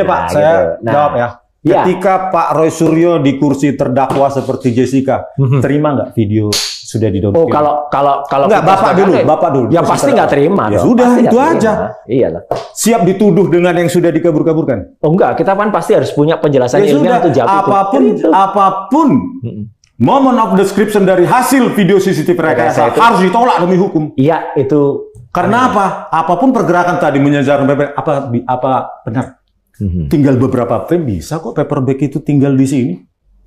Pak, saya jawab ya. Ketika Pak Roy Suryo di kursi terdakwa seperti Jessica, terima nggak video sudah di-download? Oh, kalau nggak, Bapak dulu. Ya pasti nggak terima. Ya dong. sudah, pasti itu aja. Iyalah. Siap dituduh dengan yang sudah dikabur-kaburkan? Oh enggak, kita kan pasti harus punya penjelasan ya ilmiah untuk jawab apapun moment of description dari hasil video CCTV rekayasa harus ditolak demi hukum. Iya, itu. Karena apa? Apapun pergerakan tadi menyejar apa benar? Tinggal beberapa frame bisa kok paperback itu tinggal di sini.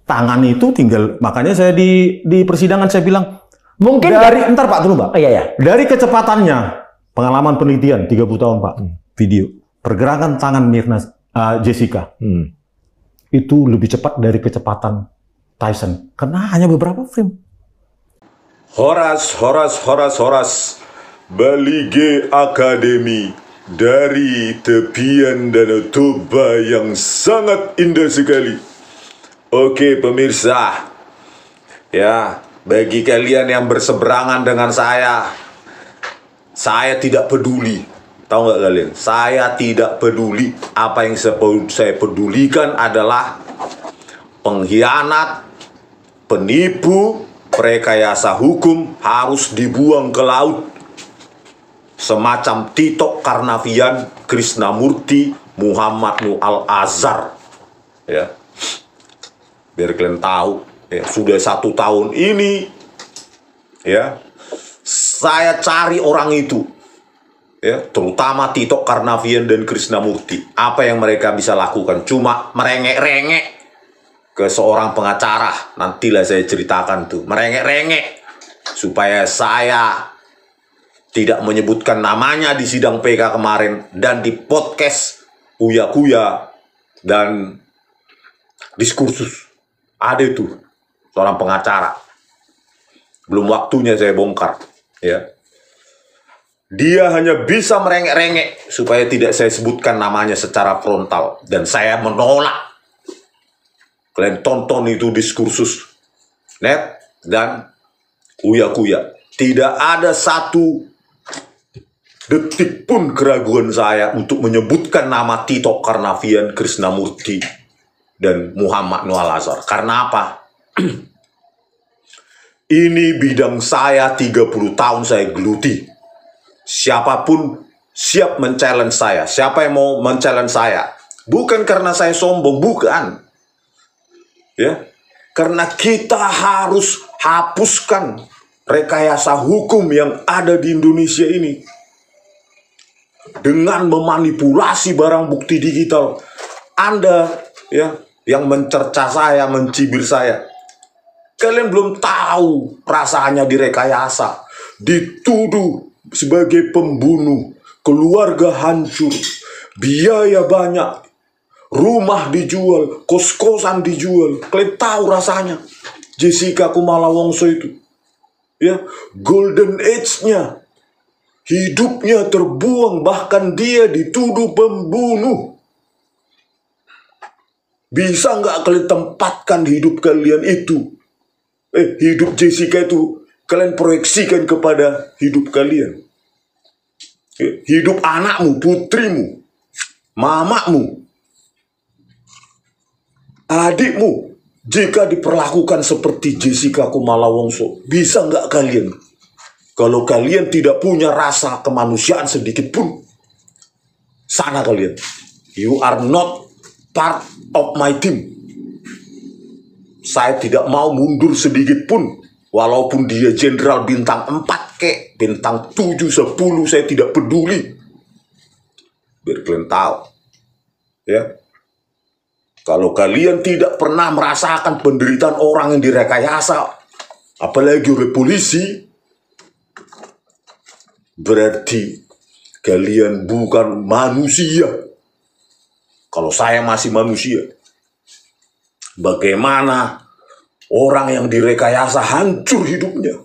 Tangan itu tinggal, makanya saya di persidangan saya bilang mungkin dari entar Pak dulu Pak. Iya. Dari kecepatannya, pengalaman penelitian 30 tahun Pak. Video pergerakan tangan Mirna Jessica. Itu lebih cepat dari kecepatan Tyson karena hanya beberapa frame. Horas Balige Academy dari tepian Danau Toba yang sangat indah sekali. Oke pemirsa, ya bagi kalian yang berseberangan dengan saya tidak peduli. Tahu nggak kalian? Saya tidak peduli. Apa yang saya pedulikan adalah pengkhianat, penipu, rekayasa hukum harus dibuang ke laut. Semacam Tito Karnavian, Krisnamurti, Muhammad Nuh Al-Azhar. Ya. Biar kalian tahu, ya, sudah 1 tahun ini, ya, saya cari orang itu, ya, terutama Tito Karnavian dan Krisnamurti. Apa yang mereka bisa lakukan? Cuma merengek-rengek ke seorang pengacara. Nantilah saya ceritakan tuh, merengek-rengek supaya saya tidak menyebutkan namanya di sidang PK kemarin dan di podcast Uya Kuya dan Diskursus. Ada itu seorang pengacara. Belum waktunya saya bongkar, ya. Dia hanya bisa merengek-rengek supaya tidak saya sebutkan namanya secara frontal dan saya menolak. Kalian tonton itu Diskursus net dan Uya Kuya. Tidak ada satu detik pun keraguan saya untuk menyebutkan nama Tito Karnavian, Krisnamurti, dan Muhammad Nuh Al-Azhar. Karena apa? Ini bidang saya, 30 tahun saya geluti. Siapapun siap men-challenge saya. Siapa yang mau men-challenge saya? Bukan karena saya sombong, bukan. Ya, karena kita harus hapuskan rekayasa hukum yang ada di Indonesia ini. Dengan memanipulasi barang bukti digital. Anda, ya, yang mencerca saya, mencibir saya, kalian belum tahu rasanya direkayasa, dituduh sebagai pembunuh, keluarga hancur, biaya banyak, rumah dijual, kos-kosan dijual. Kalian tahu rasanya Jessica Kumala Wongso itu, ya, golden age-nya, hidupnya terbuang, bahkan dia dituduh pembunuh. Bisa nggak kalian tempatkan hidup kalian itu, hidup Jessica itu, kalian proyeksikan kepada hidup kalian. Hidup anakmu, putrimu, mamamu, adikmu, jika diperlakukan seperti Jessica Kumala Wongso, bisa nggak kalian? Kalau kalian tidak punya rasa kemanusiaan sedikit pun, sana kalian. You are not part of my team. Saya tidak mau mundur sedikit pun. Walaupun dia jenderal bintang 4 kek, bintang 7, 10, saya tidak peduli. Biar kalian tahu. Ya. Kalau kalian tidak pernah merasakan penderitaan orang yang direkayasa, apalagi oleh polisi, berarti kalian bukan manusia. Kalau saya masih manusia, bagaimana orang yang direkayasa hancur hidupnya,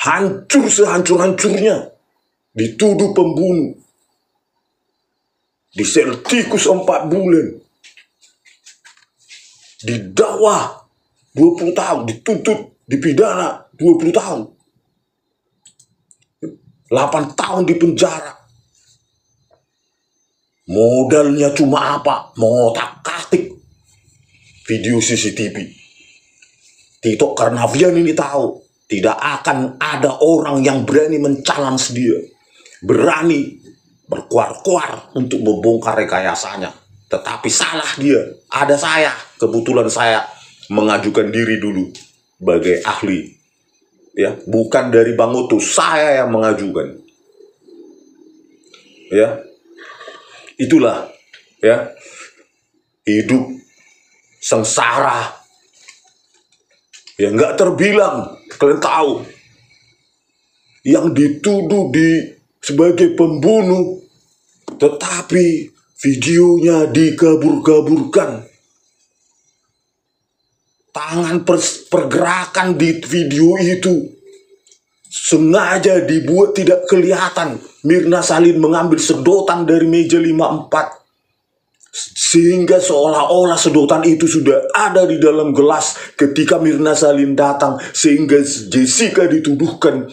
hancur sehancur-hancurnya, dituduh pembunuh, disel tikus 4 bulan, didakwa 20 tahun, dituntut, dipidana 20 tahun. 8 tahun di penjara. Modalnya cuma apa? Mengotak-atik video CCTV. Tito Karnavian ini tahu tidak akan ada orang yang berani men-challenge dia, berani berkuar-kuar untuk membongkar rekayasanya. Tetapi salah dia. Ada saya, kebetulan saya mengajukan diri dulu sebagai ahli. Ya, bukan dari Bang Oto, saya yang mengajukan. Ya, itulah ya hidup sengsara. Ya nggak terbilang, kalian tahu. Yang dituduh sebagai pembunuh, tetapi videonya dikabur-kaburkan. Tangan pergerakan di video itu sengaja dibuat tidak kelihatan. Mirna Salihin mengambil sedotan dari meja 54. Sehingga seolah-olah sedotan itu sudah ada di dalam gelas ketika Mirna Salihin datang. Sehingga Jessica dituduhkan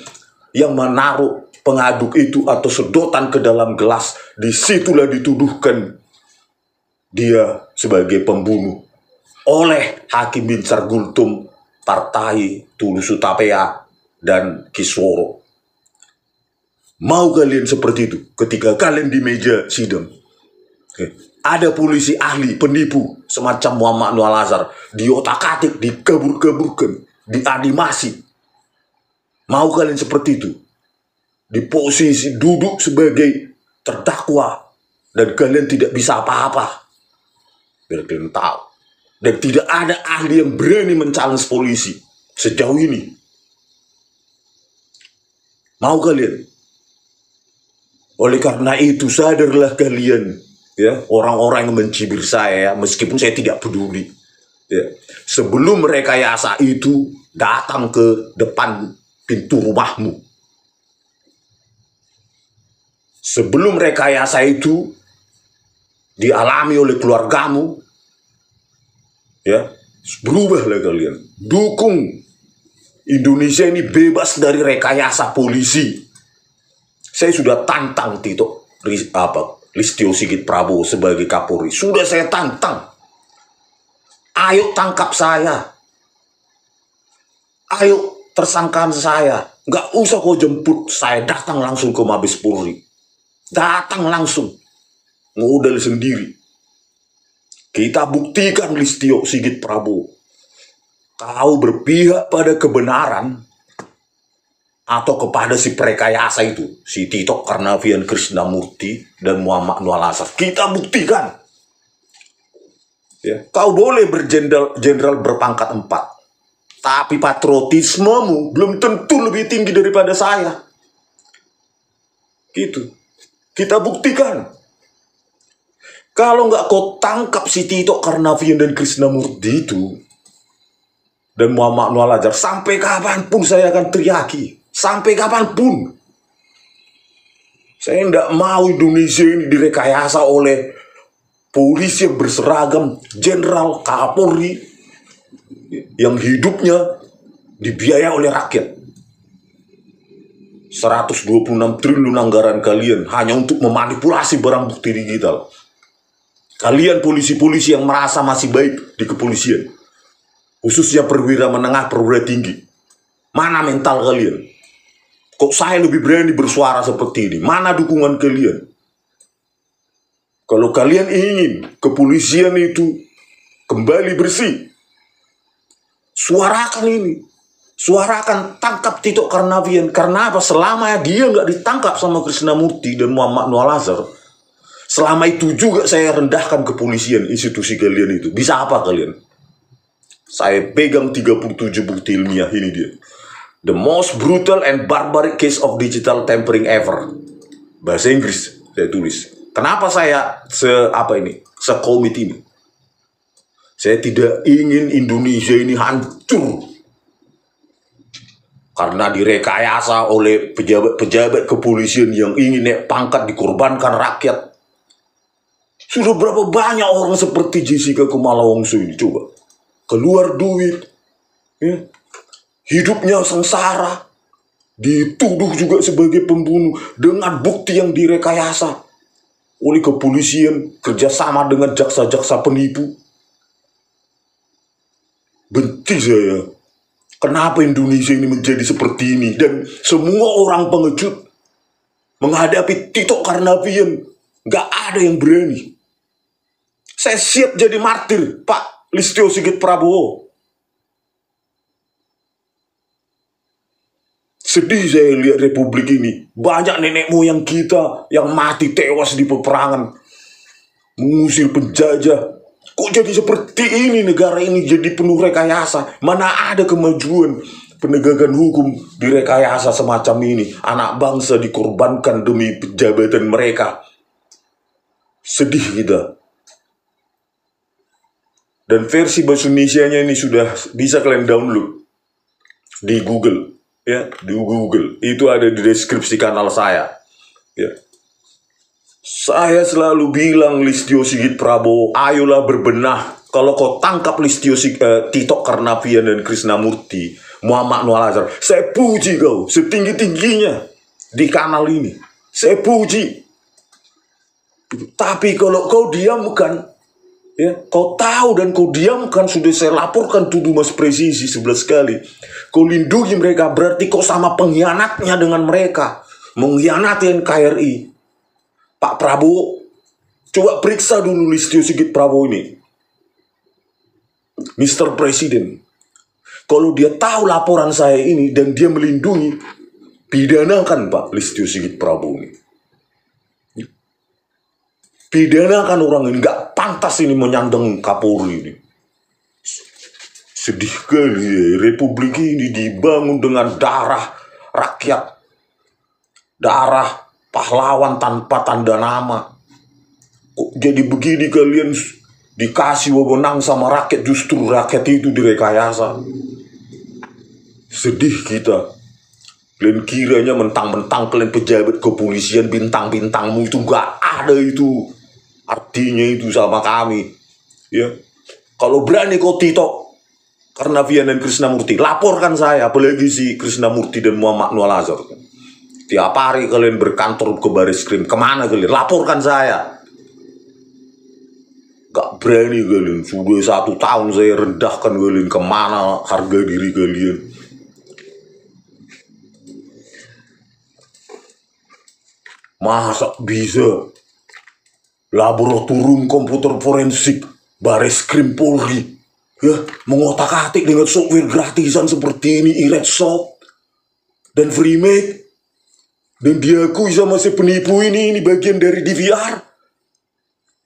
yang menaruh pengaduk itu atau sedotan ke dalam gelas. Disitulah dituduhkan dia sebagai pembunuh oleh Hakim Binsar Gultom, Partai Tulus Utapea, dan Kisworo. Mau kalian seperti itu ketika kalian di meja sidang? Ada polisi ahli, penipu, semacam Muhammad Nur Al-Azhar, diotak-atik, dikabur-kaburkan, dianimasi. Mau kalian seperti itu? Di posisi duduk sebagai terdakwa, dan kalian tidak bisa apa-apa. Biar kalian tahu. Dan tidak ada ahli yang berani men-challenge polisi sejauh ini. Mau kalian? Oleh karena itu, sadarlah kalian, ya, orang-orang yang mencibir saya, meskipun saya tidak peduli. Ya, sebelum rekayasa itu datang ke depan pintu rumahmu, sebelum rekayasa itu dialami oleh keluargamu, ya, berubahlah kalian. Dukung Indonesia ini bebas dari rekayasa polisi. Saya sudah tantang Listio Sigit Prabowo sebagai Kapolri. Sudah saya tantang. Ayo tangkap saya. Ayo tersangkaan saya. Nggak usah kau jemput. Saya datang langsung ke Mabes Polri. Datang langsung. Modal sendiri. Kita buktikan Listio Sigit Prabowo. Kau berpihak pada kebenaran atau kepada si perekayasa itu, si Tito Karnavian Krisnamurti dan Muhammad Nur Al-Azhar. Kita buktikan. Ya, kau boleh berjenderal berpangkat 4, tapi patriotismemu belum tentu lebih tinggi daripada saya. Gitu. Kita buktikan. Kalau nggak kau tangkap si Tito Karnavian dan Krisnamurti itu dan Muhammad Nur Al-Azhar, sampai kapanpun saya akan teriaki. Sampai kapanpun. Saya tidak mau Indonesia ini direkayasa oleh polisi yang berseragam jenderal Kapolri yang hidupnya dibiayai oleh rakyat. 126 triliun anggaran kalian hanya untuk memanipulasi barang bukti digital. Kalian polisi-polisi yang merasa masih baik di kepolisian, khususnya perwira menengah, perwira tinggi. Mana mental kalian? Kok saya lebih berani bersuara seperti ini? Mana dukungan kalian? Kalau kalian ingin kepolisian itu kembali bersih, suarakan ini. Suarakan, tangkap Tito Karnavian. Karena apa? Selama dia nggak ditangkap sama Krisnamurti dan Muhammad Nur Al-Azhar, selama itu juga saya rendahkan kepolisian, institusi kalian itu. Bisa apa kalian? Saya pegang 37 bukti ilmiah, ini dia. The most brutal and barbaric case of digital tampering ever. Bahasa Inggris saya tulis. Kenapa saya sekomit ini? Saya tidak ingin Indonesia ini hancur karena direkayasa oleh pejabat-pejabat kepolisian yang ingin naik pangkat, dikorbankan rakyat. Sudah berapa banyak orang seperti Jessica Kumala Wongso ini, coba. Keluar duit, ya. Hidupnya sengsara, dituduh juga sebagai pembunuh dengan bukti yang direkayasa. oleh kepolisian kerjasama dengan jaksa-jaksa penipu. Benci saya. Kenapa Indonesia ini menjadi seperti ini? Dan semua orang pengecut menghadapi Tito Karnavian. Gak ada yang berani. Saya siap jadi martir, Pak Listio Sigit Prabowo. Sedih saya lihat republik ini. Banyak nenek moyang kita yang mati tewas di peperangan. Mengusir penjajah. Kok jadi seperti ini negara ini jadi penuh rekayasa? Mana ada kemajuan penegakan hukum direkayasa semacam ini? Anak bangsa dikorbankan demi jabatan mereka. Sedih kita. Dan versi bahasa Indonesianya ini sudah bisa kalian download di Google. Ya, di Google itu ada di deskripsi kanal saya. Ya, saya selalu bilang Listio Sigit Prabowo, ayolah berbenah. Kalau kau tangkap Tito Karnavian dan Krisnamurti, Muhammad Noor Azhar, saya puji kau setinggi-tingginya di kanal ini. Saya puji. Tapi kalau kau diamkan, ya, kau tahu dan kau diamkan, sudah saya laporkan tuduh Mas Presisi 11 kali. Kau lindungi mereka, berarti kau sama pengkhianatnya dengan mereka. Mengkhianati NKRI. Pak Prabowo, coba periksa dulu Listio Sigit Prabowo ini. Mr. Presiden, kalau dia tahu laporan saya ini dan dia melindungi, pidanakan Pak Listio Sigit Prabowo ini. Pidanakan orang ini, gak pantas ini menyandang Kapolri ini. Sedih kali ya, republik ini dibangun dengan darah rakyat. Darah pahlawan tanpa tanda nama. Kok jadi begini kalian dikasih wewenang sama rakyat, justru rakyat itu direkayasa. Sedih kita. Kalian kiranya mentang-mentang kalian pejabat kepolisian, bintang-bintangmu itu gak ada itu. Artinya itu sama kami. Ya. Kalau berani kau Tito Karnavian dan Krisnamurti, laporkan saya, apalagi si Krisnamurti dan Muhammad Noor Azhar. Tiap hari kalian berkantor ke Bariskrim, kemana kalian? Laporkan saya. Gak berani kalian, sudah 1 tahun saya rendahkan kalian, kemana harga diri kalian? Masa bisa laboratorium komputer forensik Bariskrim Polri, ya, mengotak-atik dengan software gratisan seperti ini, iRedShop dan FreeMake, dan diakui sama si penipu ini bagian dari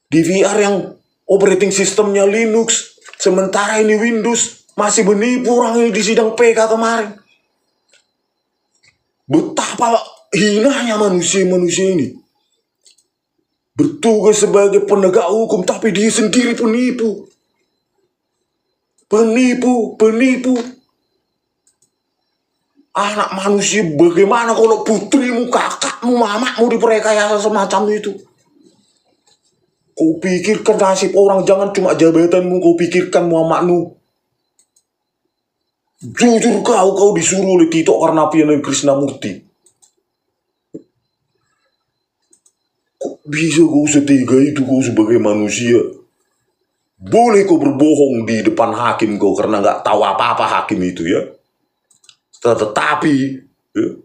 DVR yang operating sistemnya Linux, sementara ini Windows. Masih menipu orang ini di sidang PK kemarin. Betapa hinanya manusia-manusia ini. Bertugas sebagai penegak hukum, tapi dia sendiri penipu. Penipu. Anak manusia, bagaimana kalau putrimu, kakakmu, mamamu diperekayasa semacam itu? Kau pikirkan nasib orang, jangan cuma jabatanmu, kau pikirkan Muhammadmu. Jujur kau disuruh oleh Tito Karnavian dan Krisnamurti. Kok bisa kau setega itu kau sebagai manusia? Boleh kau berbohong di depan hakim kau karena nggak tahu apa-apa hakim itu, ya. Tetapi ya,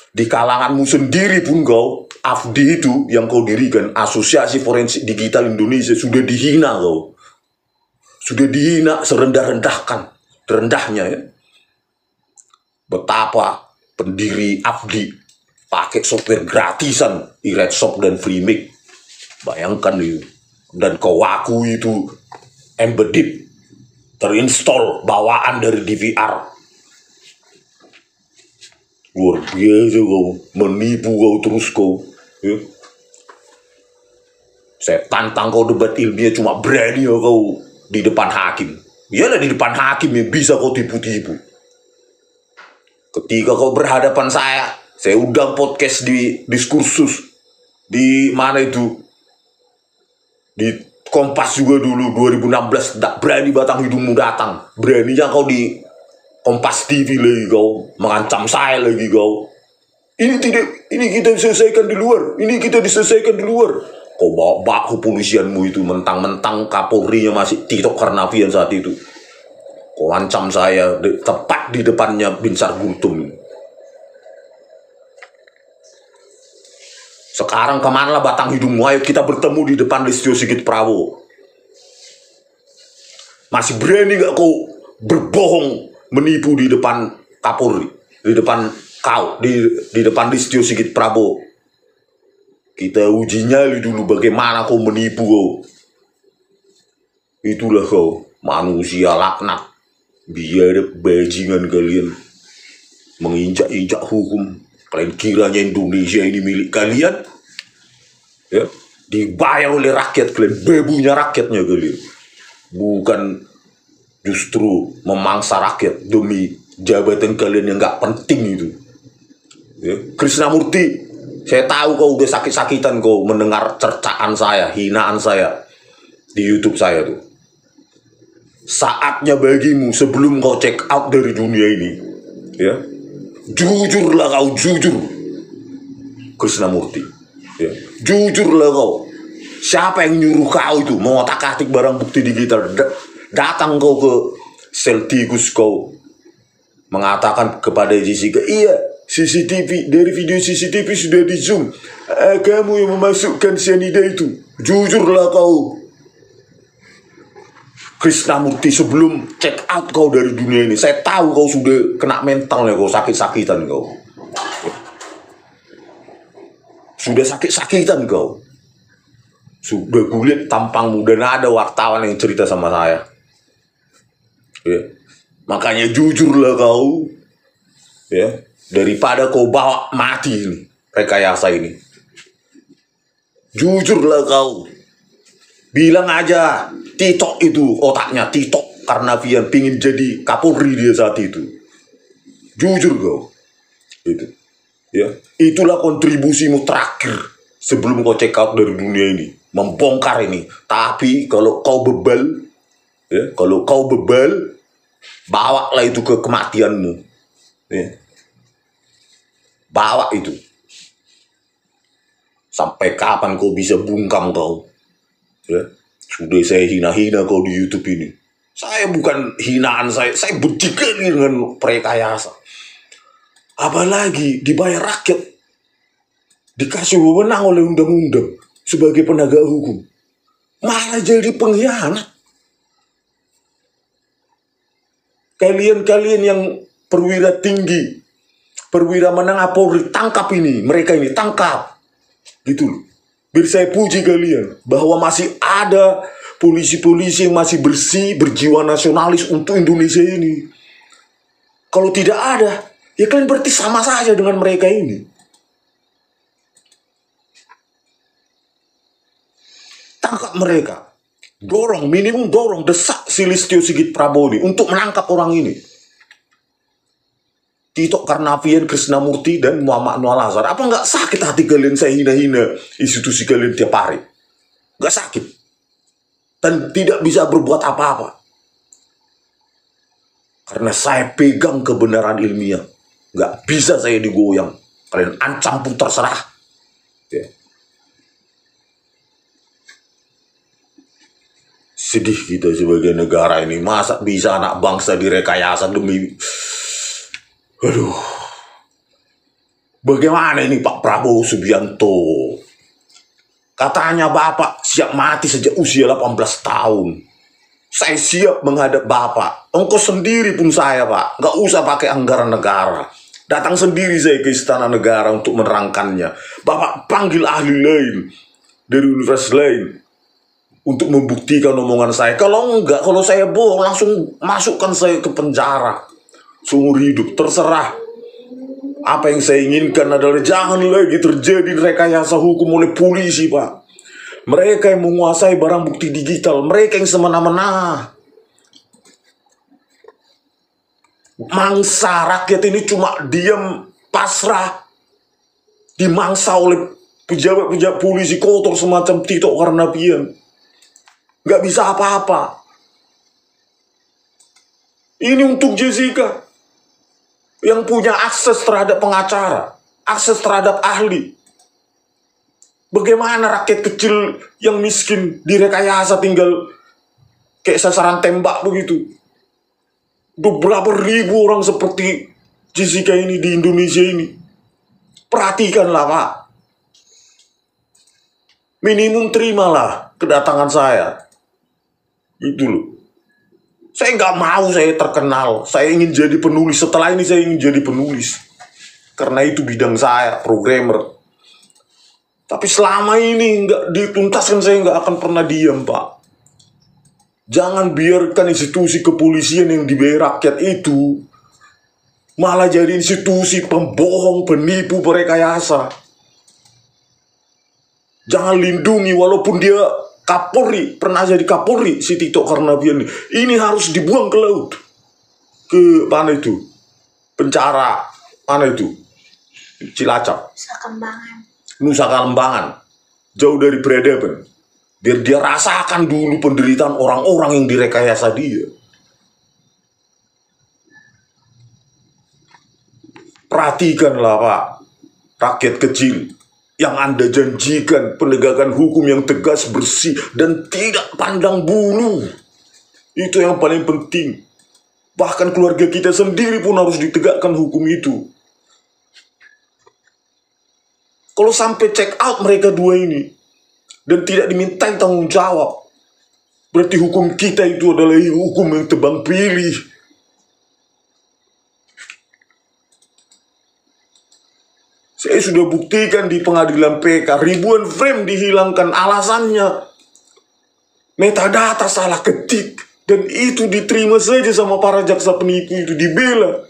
di kalanganmu sendiri pun kau, AFDI itu yang kau dirikan, Asosiasi Forensik Digital Indonesia, sudah dihina kau. Sudah dihina terendahnya, ya. Betapa pendiri AFDI pakai software gratisan, iRedShop dan FreeMake. Bayangkan itu. Dan kau aku itu embedded, terinstall bawaan dari DVR. Luar biasa kau, menipu kau terus kau. Ya. Saya tantang kau debat ilmiah, cuma berani ya kau di depan hakim. Iyalah di depan hakim ya bisa kau tipu-tipu. Ketika kau berhadapan saya undang podcast di diskursus. Di mana itu? Di Kompas juga dulu 2016, tak berani batang hidungmu datang. Beraninya kau di Kompas TV lagi kau, mengancam saya lagi kau. Ini kita diselesaikan di luar. Kau bawa kepolisianmu itu mentang-mentang Kapolrinya masih Tito Karnavian saat itu. Kau ancam saya tepat di depannya Binsar Gultum. Sekarang kemana batang hidungmu? Ayo kita bertemu di depan Listio Sigit Prabowo. Masih berani gak kau berbohong, menipu di depan Kapolri, di depan kau, di depan Listio Sigit Prabowo? Kita uji nyali dulu bagaimana kau menipu kau. Itulah kau, manusia laknat. Biar bajingan kalian menginjak-injak hukum. Kalian kiranya Indonesia ini milik kalian? Ya, dibayar oleh rakyat kalian, bebunya rakyatnya kalian. Bukan justru memangsa rakyat demi jabatan kalian yang gak penting itu. Ya. Krisnamurti, saya tahu kau udah sakit-sakitan kau mendengar cercaan saya, hinaan saya di YouTube saya tuh. Saatnya bagimu sebelum kau check out dari dunia ini, ya, jujurlah kau, jujur, Krisnamurti, ya, jujurlah kau. Siapa yang nyuruh kau itu mengotak-atik barang bukti digital? Datang kau ke sel tikus kau mengatakan kepada Jessica, iya CCTV, dari video CCTV sudah di zoom, kamu yang memasukkan cyanida itu. Jujurlah kau, Krisnamurti, sebelum check out kau dari dunia ini. Saya tahu kau sudah kena mentalnya, kau sakit-sakitan kau. Sudah sakit-sakitan kau. Sudah kulihat tampangmu dan ada wartawan yang cerita sama saya. Ya. Makanya jujurlah kau. Ya, daripada kau bawa mati ini, rekayasa ini. Jujurlah kau. Bilang aja Tito itu otaknya, Tito Karnavian pingin jadi Kapolri dia saat itu. Jujur kau. Itu. Ya, itulah kontribusimu terakhir sebelum kau check out dari dunia ini, membongkar ini. Tapi kalau kau bebal, ya, kalau kau bebal, bawalah itu ke kematianmu. Ya. Bawa itu. Sampai kapan kau bisa bungkam kau? Ya. Sudah saya hina-hina kau di YouTube ini. Saya bukan hinaan saya benci dengan prekayasa. Apalagi dibayar rakyat, dikasih wewenang oleh undang-undang sebagai penegak hukum, malah jadi pengkhianat. Kalian-kalian yang perwira tinggi, perwira menengah Polri, tangkap ini, mereka ini tangkap, gitu loh. Biar saya puji kalian bahwa masih ada polisi-polisi yang masih bersih, berjiwa nasionalis untuk Indonesia ini. Kalau tidak ada, ya kalian berarti sama saja dengan mereka ini. Tangkap mereka. Dorong, minimum dorong, desak si Listio Sigit Prabowo ini untuk menangkap orang ini. Tito Karnavian, Krisnamurti, dan Muhammad Noah Al-Azhar. Apa nggak sakit hati kalian saya hina-hina institusi kalian tiap hari? Nggak sakit. Dan tidak bisa berbuat apa-apa. Karena saya pegang kebenaran ilmiah. Nggak bisa saya digoyang. Kalian ancam pun terserah. Ya. Sedih kita sebagai negara ini. Masa bisa anak bangsa direkayasa demi... Aduh. Bagaimana ini Pak Prabowo Subianto? Katanya Bapak siap mati sejak usia 18 tahun. Saya siap menghadap Bapak. Ongkos sendiri pun saya, Pak. Nggak usah pakai anggaran negara. Datang sendiri saya ke Istana Negara untuk menerangkannya. Bapak panggil ahli lain dari universitas lain untuk membuktikan omongan saya. Kalau enggak, kalau saya bohong, langsung masukkan saya ke penjara seumur hidup. Terserah. Apa yang saya inginkan adalah jangan lagi terjadi rekayasa hukum oleh polisi, Pak. Mereka yang menguasai barang bukti digital, mereka yang semena-mena. Mangsa rakyat ini cuma diam, pasrah, dimangsa oleh pejabat-pejabat polisi kotor semacam Tito Karnavian. Nggak bisa apa-apa. Ini untuk Jessica yang punya akses terhadap pengacara, akses terhadap ahli. Bagaimana rakyat kecil yang miskin direkayasa tinggal kayak sasaran tembak begitu. Beberapa ribu orang seperti Jessica ini di Indonesia ini. Perhatikanlah Pak. Minimum terimalah kedatangan saya. Itu loh. Saya nggak mau saya terkenal. Saya ingin jadi penulis. Setelah ini saya ingin jadi penulis. Karena itu bidang saya, programmer. Tapi selama ini nggak dituntaskan, saya nggak akan pernah diam, Pak. Jangan biarkan institusi kepolisian yang dibayar rakyat itu malah jadi institusi pembohong, penipu, perekayasa. Jangan lindungi walaupun dia Kapolri, pernah jadi Kapolri si Tito Karnavian ini harus dibuang ke laut. Ke mana itu? Penjara mana itu? Cilacap. Nusa Kambangan. Jauh dari peradaban. Biar dia rasakan dulu penderitaan orang-orang yang direkayasa dia. Perhatikanlah Pak, rakyat kecil yang Anda janjikan penegakan hukum yang tegas, bersih, dan tidak pandang bulu. Itu yang paling penting. Bahkan keluarga kita sendiri pun harus ditegakkan hukum itu. Kalau sampai check out mereka dua ini dan tidak dimintai tanggung jawab, berarti hukum kita itu adalah hukum yang tebang pilih. Saya sudah buktikan di pengadilan PK, ribuan frame dihilangkan, alasannya metadata salah ketik, dan itu diterima saja sama para jaksa penipu itu, dibela.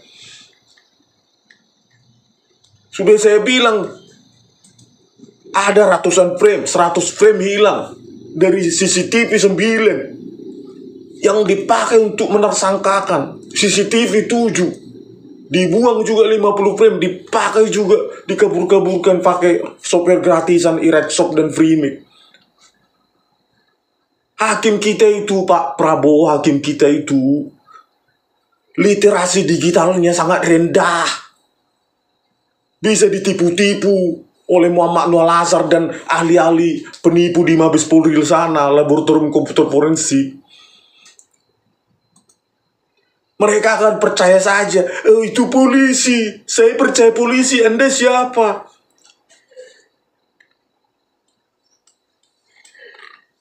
Sudah saya bilang, ada ratusan frame, 100 frame hilang dari CCTV 9 yang dipakai untuk menersangkakan. CCTV 7 dibuang juga, 50 frame dipakai juga, dikabur-kaburkan pakai software gratisan Iretshop dan Freemake. Hakim kita itu Pak Prabowo, hakim kita itu literasi digitalnya sangat rendah, bisa ditipu-tipu oleh Muhammad Nur Al-Azhar dan ahli-ahli penipu di Mabes Polri sana, laboratorium komputer forensik. Mereka akan percaya saja, oh itu polisi, saya percaya polisi, Anda siapa?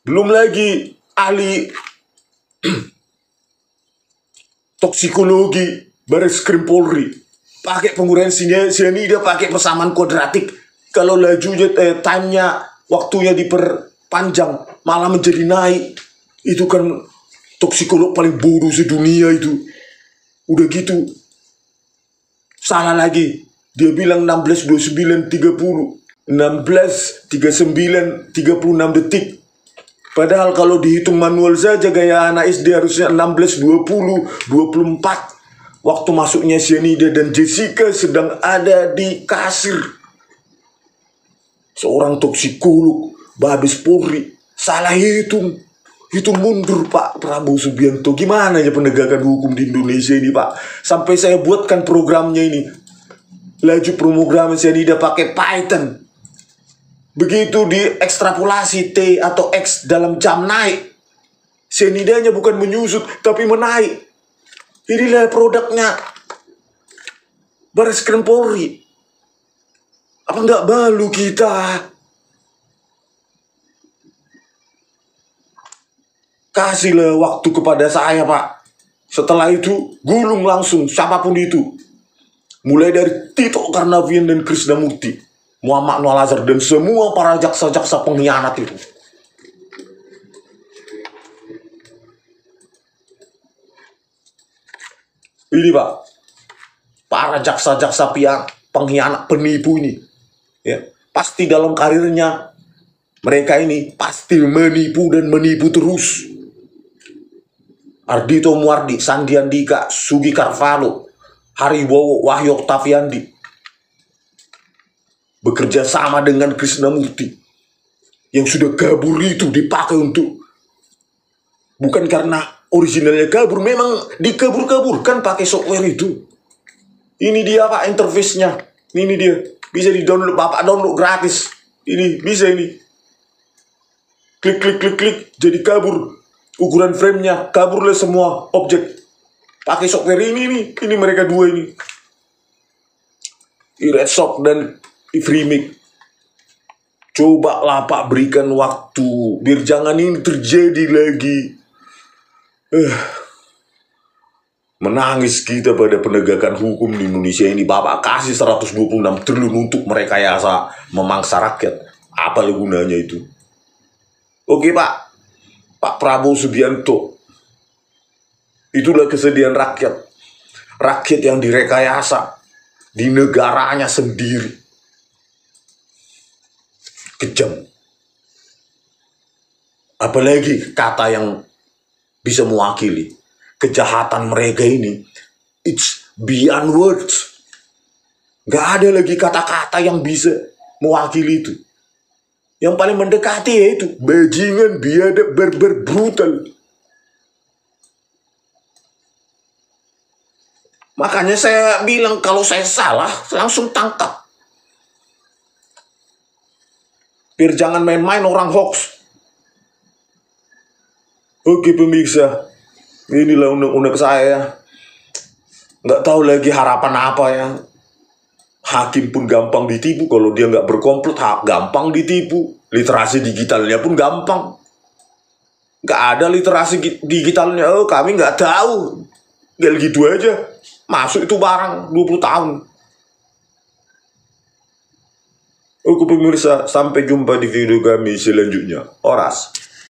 Belum lagi ahli toksikologi Bareskrim Polri, pakai penguraian sianida, pakai persamaan kuadratik. Kalau lajunya, time-nya, waktunya diperpanjang, malah menjadi naik. Itu kan toksikolog paling bodoh sedunia itu. Udah gitu, salah lagi. Dia bilang 16:29:30, 16:39:36 detik. Padahal kalau dihitung manual saja gaya anak SD harusnya 16:20:24. Waktu masuknya Cyanida dan Jessica sedang ada di kasir. Seorang toksikolog Mabes Polri salah hitung. Hitung mundur Pak Prabowo Subianto. Gimana ya penegakan hukum di Indonesia ini Pak? Sampai saya buatkan programnya ini. Laju program Cyanida pakai Python. Begitu diekstrapolasi T atau X dalam jam naik, Cyanidanya bukan menyusut tapi menaik. Inilah produknya Bareskrim Polri. Apa nggak malu kita? Kasihlah waktu kepada saya Pak. Setelah itu gulung langsung siapapun itu. Mulai dari Tito Karnavian dan Krisnamurti, Muhammad Nur Al-Azhar, dan semua para jaksa-jaksa pengkhianat itu. Ini Pak, para jaksa-jaksa pengkhianat, penipu ini, ya, pasti dalam karirnya mereka ini pasti menipu dan menipu terus. Ardhito Muardi, Sandi Andika, Sugi Carvalho, Haribowo, Wahyu Oktaviandi bekerja sama dengan Krisnamurti yang sudah kabur itu dipakai untuk, bukan karena originalnya kabur, memang dikabur-kaburkan pakai software itu. Ini dia Pak interface-nya. Ini dia. Bisa di-download, Bapak download gratis. Ini bisa ini. Klik, klik, klik, klik. Jadi kabur. Ukuran framenya kaburlah semua objek. Pakai software ini nih. Ini mereka dua ini. Redshock dan Freemik. Cobalah Pak berikan waktu. Biar jangan ini terjadi lagi. Menangis kita pada penegakan hukum di Indonesia ini. Bapak kasih 126 triliun untuk merekayasa memangsa rakyat. Apa gunanya itu? Oke Pak. Pak Prabowo Subianto. Itulah kesedihan rakyat. Rakyat yang direkayasa di negaranya sendiri. Kejam. Apalagi kata yang bisa mewakili kejahatan mereka ini. It's beyond words. Gak ada lagi kata-kata yang bisa mewakili itu. Yang paling mendekati yaitu bajingan, biadab, barbar, brutal. Makanya saya bilang kalau saya salah, langsung tangkap. Biar jangan main-main orang hoax. Oke pemirsa, inilah unek-unek saya. Nggak tahu lagi harapan apa ya. Hakim pun gampang ditipu. Kalau dia nggak berkomplot, gampang ditipu. Literasi digitalnya pun gampang. Nggak ada literasi digitalnya. Oh, kami nggak tahu. Gak gitu aja. Masuk itu barang 20 tahun. Oke pemirsa, sampai jumpa di video kami selanjutnya. Oras.